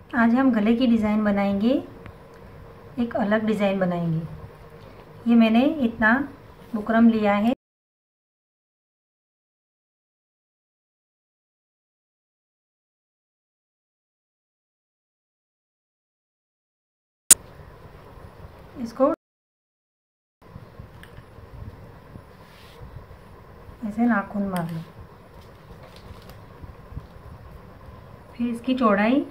आज हम गले की डिज़ाइन बनाएंगे, एक अलग डिज़ाइन बनाएंगे। ये मैंने इतना बुकरम लिया है। इसको ऐसे नाखून मार लो। फिर इसकी चौड़ाई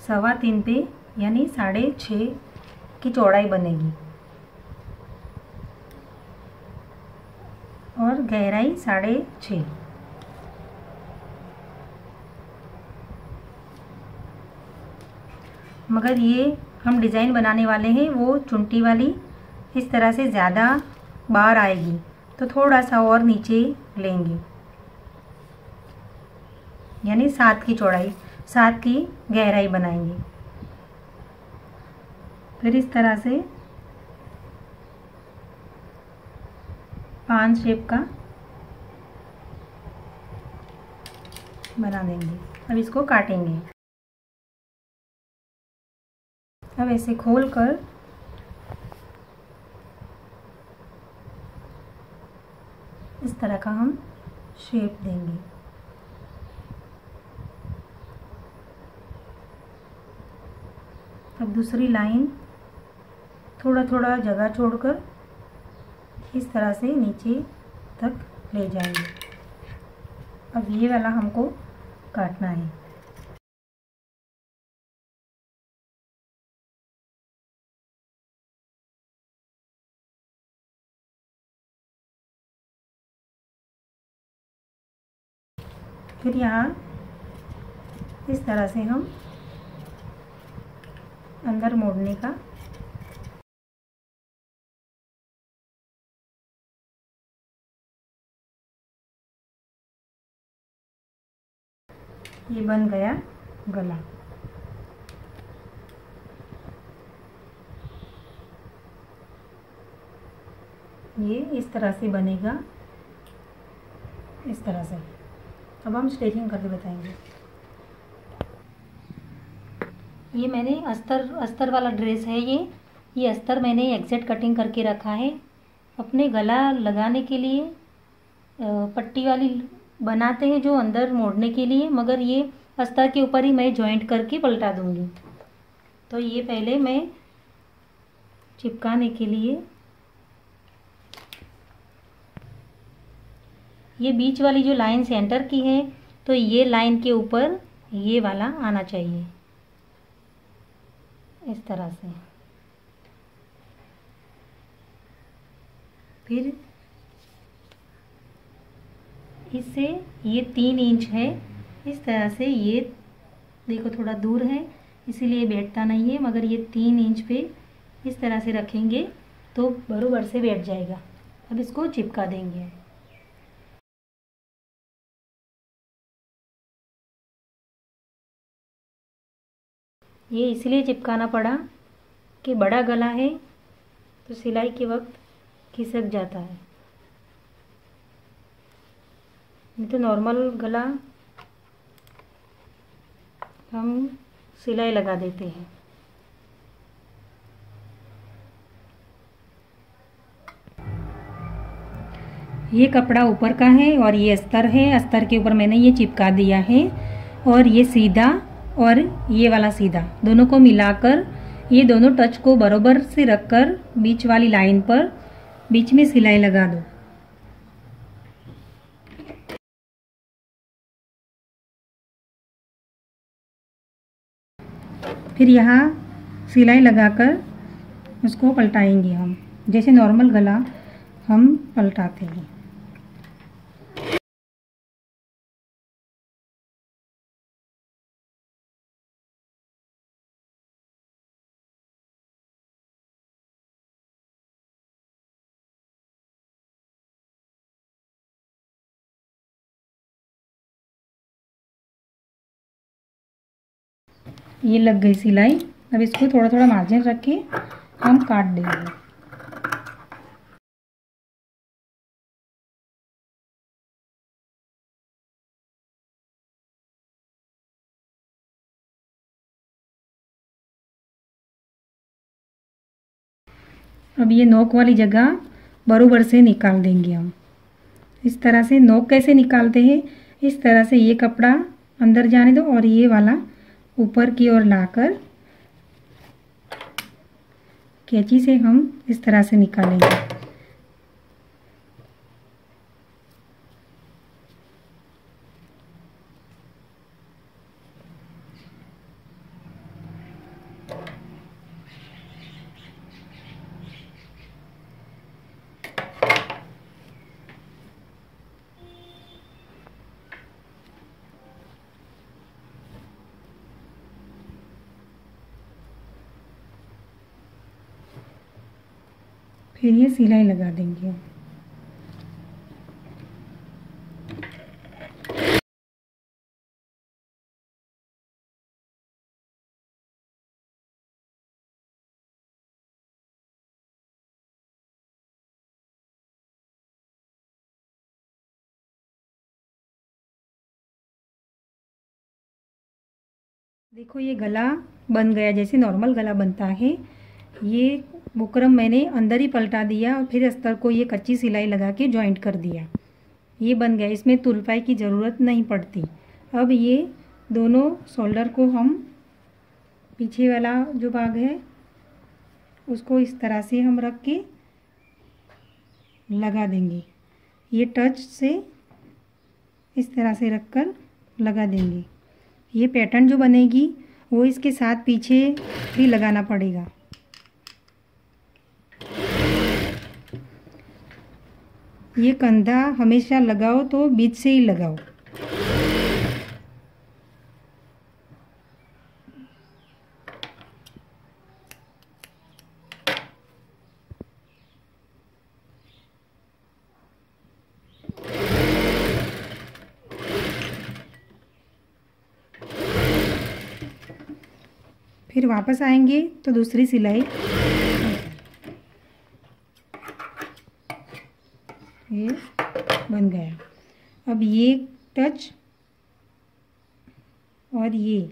3.25 पे यानी 6.5 की चौड़ाई बनेगी और गहराई 6.5। मगर ये हम डिज़ाइन बनाने वाले हैं वो चुंटी वाली इस तरह से ज़्यादा बाहर आएगी, तो थोड़ा सा और नीचे लेंगे, यानी 7 की चौड़ाई 7 की गहराई बनाएंगे। फिर इस तरह से 5 शेप का बना देंगे। अब इसको काटेंगे। अब ऐसे खोल कर इस तरह का हम शेप देंगे। अब दूसरी लाइन थोड़ा थोड़ा जगह छोड़कर इस तरह से नीचे तक ले जाएंगे। अब ये वाला हमको काटना है। फिर यहाँ इस तरह से हम अंदर मोड़ने का ये बन गया गला। ये इस तरह से बनेगा, इस तरह से। अब हम स्टिचिंग करके बताएंगे। ये मैंने अस्तर वाला ड्रेस है। ये अस्तर मैंने एग्जैक्ट कटिंग करके रखा है। अपने गला लगाने के लिए पट्टी वाली बनाते हैं जो अंदर मोड़ने के लिए, मगर ये अस्तर के ऊपर ही मैं जॉइंट करके पलटा दूंगी। तो ये पहले मैं चिपकाने के लिए ये बीच वाली जो लाइन सेंटर की है, तो ये लाइन के ऊपर ये वाला आना चाहिए, इस तरह से। फिर इससे ये 3 इंच है, इस तरह से। ये देखो थोड़ा दूर है इसीलिए बैठता नहीं है, मगर ये 3 इंच पे इस तरह से रखेंगे तो बराबर से बैठ जाएगा। अब इसको चिपका देंगे। ये इसलिए चिपकाना पड़ा कि बड़ा गला है तो सिलाई के वक्त खिसक जाता है। नहीं तो नॉर्मल गला हम सिलाई लगा देते हैं। ये कपड़ा ऊपर का है और ये अस्तर है। अस्तर के ऊपर मैंने ये चिपका दिया है और ये सीधा और ये वाला सीधा दोनों को मिलाकर ये दोनों टच को बराबर से रखकर बीच वाली लाइन पर बीच में सिलाई लगा दो। फिर यहाँ सिलाई लगाकर उसको पलटाएंगे हम, जैसे नॉर्मल गला हम पलटाते हैं। ये लग गई सिलाई। अब इसको थोड़ा थोड़ा मार्जिन रख के हम काट देंगे। अब ये नोक वाली जगह बराबर से निकाल देंगे हम। इस तरह से नोक कैसे निकालते हैं, इस तरह से ये कपड़ा अंदर जाने दो और ये वाला ऊपर की ओर लाकर कैंची से हम इस तरह से निकालेंगे। फिर ये सिलाई लगा देंगे। देखो ये गला बन गया जैसे नॉर्मल गला बनता है। ये बुकरम मैंने अंदर ही पलटा दिया और फिर अस्तर को ये कच्ची सिलाई लगा के जॉइंट कर दिया। ये बन गया, इसमें तुरपाई की ज़रूरत नहीं पड़ती। अब ये दोनों शोल्डर को हम पीछे वाला जो भाग है उसको इस तरह से हम रख के लगा देंगे। ये टच से इस तरह से रख कर लगा देंगे। ये पैटर्न जो बनेगी वो इसके साथ पीछे भी लगाना पड़ेगा। ये कंधा हमेशा लगाओ तो बीच से ही लगाओ। फिर वापस आएंगे तो दूसरी सिलाई, ये बन गया। अब ये टच और ये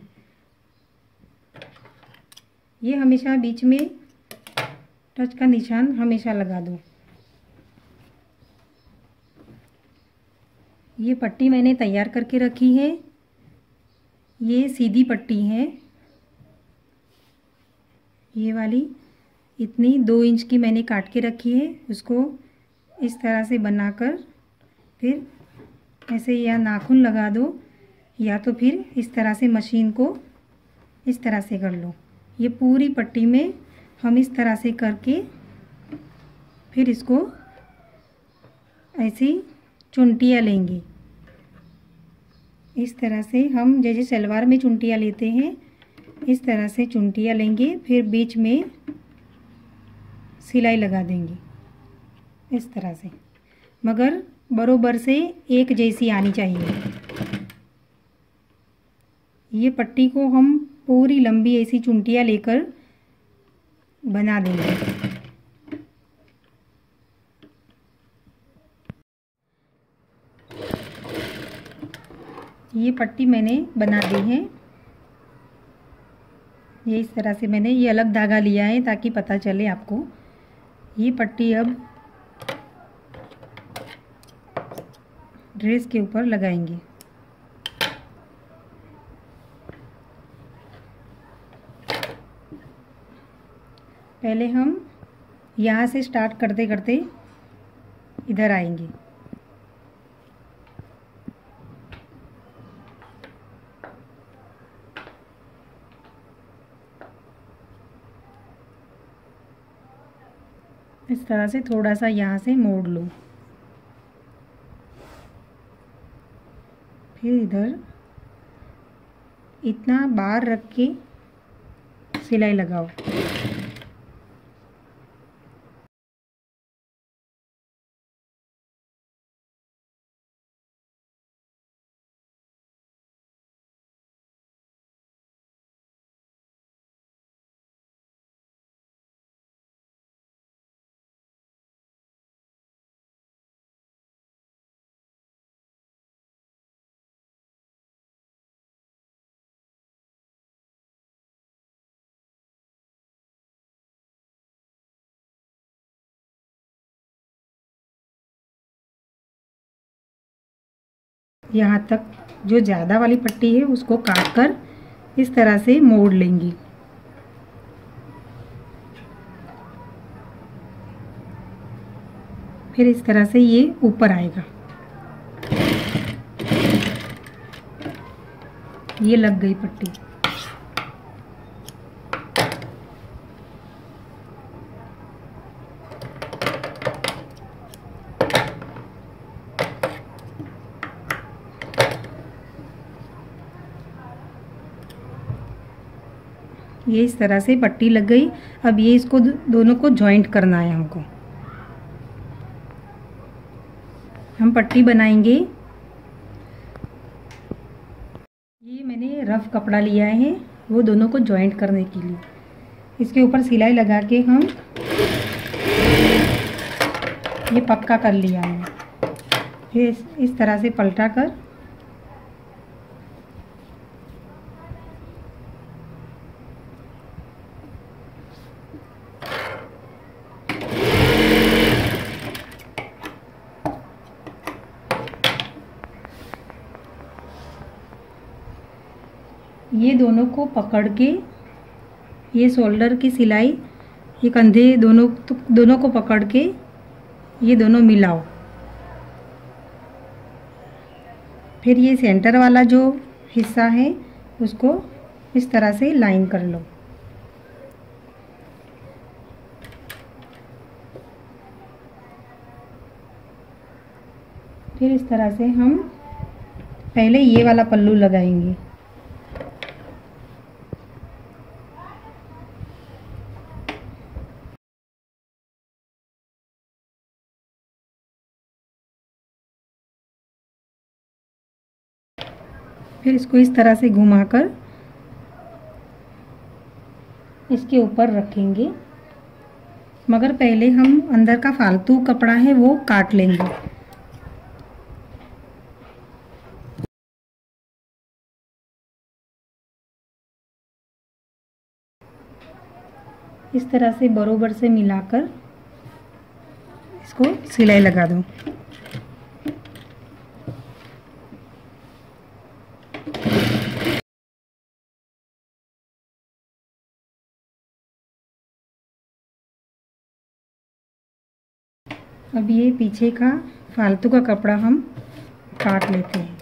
हमेशा बीच में टच का निशान हमेशा लगा दो। ये पट्टी मैंने तैयार करके रखी है। ये सीधी पट्टी है, ये वाली इतनी 2 इंच की मैंने काट के रखी है। उसको इस तरह से बनाकर फिर ऐसे या नाखून लगा दो या तो फिर इस तरह से मशीन को इस तरह से कर लो। ये पूरी पट्टी में हम इस तरह से करके फिर इसको ऐसी चुनटियाँ लेंगे। इस तरह से हम जैसे सलवार में चुनटियाँ लेते हैं इस तरह से चुनटियाँ लेंगे, फिर बीच में सिलाई लगा देंगे इस तरह से, मगर बरोबर से एक जैसी आनी चाहिए। ये पट्टी को हम पूरी लंबी ऐसी चुनटियाँ लेकर बना देंगे। ये पट्टी मैंने बना दी है। ये इस तरह से मैंने ये अलग धागा लिया है ताकि पता चले आपको। ये पट्टी अब ड्रेस के ऊपर लगाएंगे। पहले हम यहाँ से स्टार्ट करते करते इधर आएंगे। इस तरह से थोड़ा सा यहाँ से मोड़ लो, फिर इधर इतना बार रख के सिलाई लगाओ। यहाँ तक जो ज़्यादा वाली पट्टी है उसको काट कर इस तरह से मोड़ लेंगी। फिर इस तरह से ये ऊपर आएगा। ये लग गई पट्टी। ये इस तरह से पट्टी लग गई। अब ये इसको दोनों को जॉइंट करना है हमको। हम पट्टी बनाएंगे। ये मैंने रफ कपड़ा लिया है वो दोनों को जॉइंट करने के लिए। इसके ऊपर सिलाई लगा के हम ये पक्का कर लिया है। फिर इस तरह से पलटा कर ये दोनों को पकड़ के ये शोल्डर की सिलाई, ये कंधे दोनों को पकड़ के ये दोनों मिलाओ। फिर ये सेंटर वाला जो हिस्सा है उसको इस तरह से लाइन कर लो। फिर इस तरह से हम पहले ये वाला पल्लू लगाएंगे। फिर इसको इस तरह से घुमाकर इसके ऊपर रखेंगे, मगर पहले हम अंदर का फालतू कपड़ा है वो काट लेंगे। इस तरह से बरोबर से मिलाकर इसको सिलाई लगा दो। अब ये पीछे का फालतू का कपड़ा हम काट लेते हैं।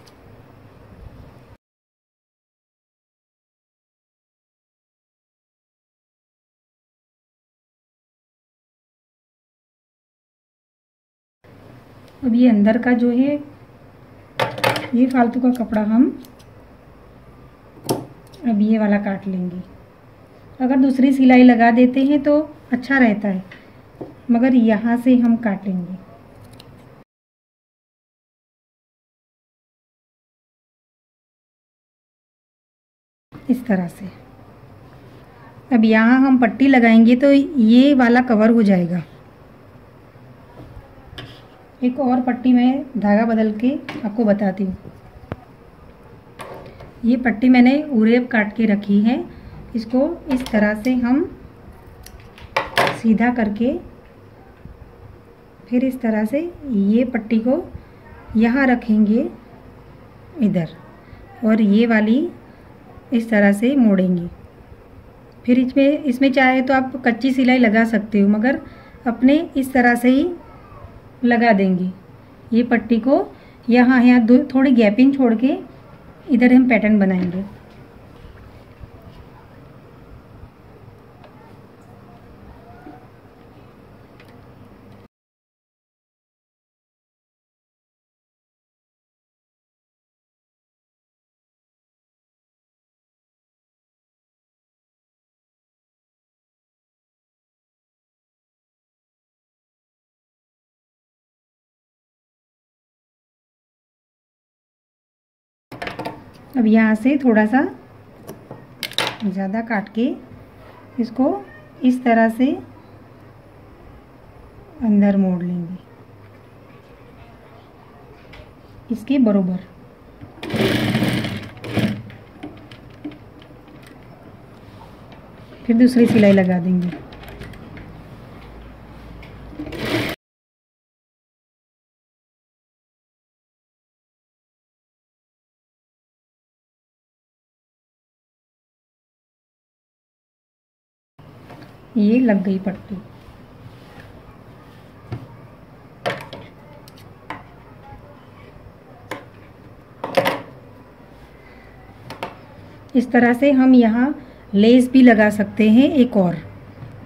अब ये अंदर का जो है ये फालतू का कपड़ा हम अब ये वाला काट लेंगे। अगर दूसरी सिलाई लगा देते हैं तो अच्छा रहता है, मगर यहाँ से हम काटेंगे। इस तरह से अब यहाँ हम पट्टी लगाएंगे तो ये वाला कवर हो जाएगा। एक और पट्टी मैं धागा बदल के आपको बताती हूँ। ये पट्टी मैंने उरेब काट के रखी है। इसको इस तरह से हम सीधा करके फिर इस तरह से ये पट्टी को यहाँ रखेंगे इधर, और ये वाली इस तरह से मोड़ेंगे। फिर इसमें चाहे तो आप कच्ची सिलाई लगा सकते हो, मगर अपने इस तरह से ही लगा देंगे। ये पट्टी को यहाँ थोड़ी गैपिंग छोड़ के इधर हम पैटर्न बनाएंगे। अब यहाँ से थोड़ा सा ज़्यादा काट के इसको इस तरह से अंदर मोड़ लेंगे इसके बरोबर। फिर दूसरी सिलाई लगा देंगे। ये लग गई पट्टी। इस तरह से हम यहाँ लेस भी लगा सकते हैं एक और,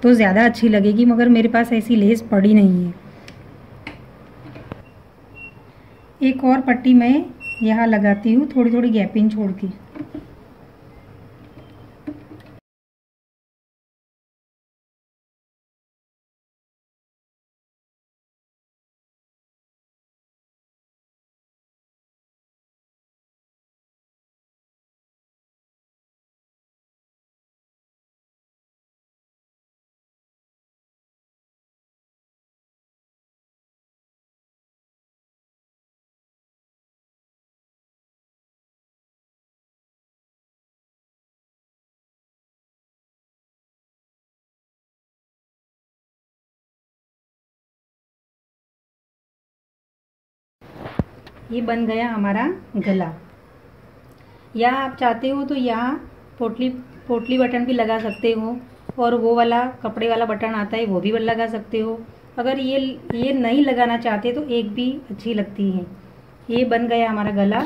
तो ज़्यादा अच्छी लगेगी, मगर मेरे पास ऐसी लेस पड़ी नहीं है। एक और पट्टी मैं यहाँ लगाती हूँ, थोड़ी थोड़ी गैपिंग छोड़ के। ये बन गया हमारा गला। या आप चाहते हो तो यहाँ पोटली बटन भी लगा सकते हो, और वो वाला कपड़े वाला बटन आता है वो भी लगा सकते हो। अगर ये नहीं लगाना चाहते तो एक भी अच्छी लगती है। ये बन गया हमारा गला।